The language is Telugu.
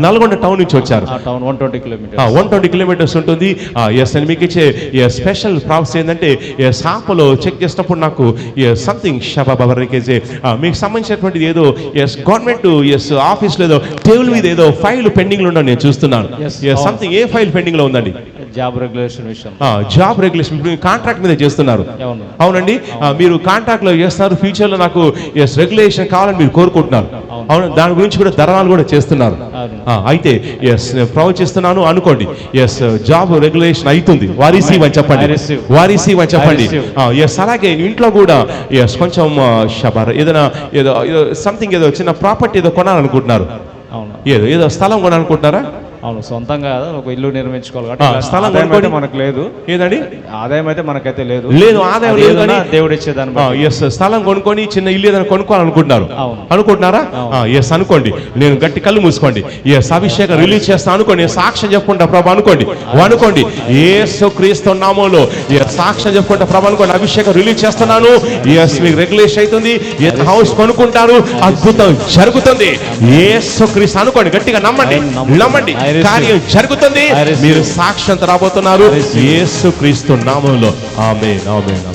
నల్గొండ టౌన్ నుంచి వచ్చారు. Town 120 kilometres. 120 కిలోమీటర్స్ ఉంటుంది. ఎస్ అని మీకు ఇచ్చే స్పెషల్ ప్రాబ్స్ ఏంటంటే షాపులో చెక్ చేసినప్పుడు నాకు సంథింగ్ షబాబరికేజే మీకు సంబంధించినటువంటిది ఏదో గవర్నమెంట్ ఆఫీస్లో ఏదో టేబుల్ మీద ఏదో ఫైల్ పెండింగ్ లో ఉండడం నేను చూస్తున్నాను. సంథింగ్ ఏ ఫైల్ పెండింగ్ లో ఉందండి? జాబ్ రెగ్యులేషన్ విషయం. జాబ్ రెగ్యులేషన్ కాంట్రాక్ట్ మీద చేస్తున్నారు. అవునండి, మీరు కాంట్రాక్ట్ లో చేస్తున్నారు. ఫ్యూచర్ లో నాకు రెగ్యులేషన్ కావాలని మీరు కోరుకుంటున్నారు. అవును, దాని గురించి కూడా ధర్నాలు కూడా చేస్తున్నారు. అయితే ప్రవచిస్తున్నాను అనుకోండి, జాబ్ రెగ్యులేషన్ అవుతుంది. వారిసీవ్ అని చెప్పండి, వారిసీవ్ అని చెప్పండి. అలాగే ఇంట్లో కూడా కొంచెం ఏదైనా ఏదో సంథింగ్ ఏదో చిన్న ప్రాపర్టీ ఏదో కొనాలనుకుంటున్నారు. ఏదో స్థలం కొనాలనుకుంటున్నారా? అవును, సొంతంగా ఒక ఇల్లు నిర్మించుకోవాలి. స్థలం మనకు లేదు. ఏదండి? ఆదాయం అయితే మనకైతే లేదు. ఆదాయం లేదు, దేవుడు ఇచ్చేదాన్ని. స్థలం కొనుక్కొని చిన్న ఇల్లు ఏదైనా కొనుక్కోవాలనుకుంటున్నారు. అనుకుంటున్నారా? అనుకోండి. నేను గట్టి కళ్ళు మూసుకోండి. అభిషేకం రిలీజ్ చేస్తా అనుకోండి. సాక్ష్యం చెప్పుకుంటా ప్రభు అనుకోండి. అనుకోండి యేసు క్రీస్తు నామములో సాక్ష్యం చెప్పుకుంటా ప్రభు అనుకోండి. అభిషేకం రిలీజ్ చేస్తున్నాను. మీకు రెగ్యులేషన్ అవుతుంది. హౌస్ కొనుక్కుంటారు. అద్భుతం జరుగుతుంది. యేసు క్రీస్తు అనుకోండి. గట్టిగా నమ్మండి, నమ్మండి, కార్యం జరుగుతుంది. మీరు సాక్ష్యం రాబోతున్నారు యేసు క్రీస్తు నామములో. ఆమేన్, ఆమేన్.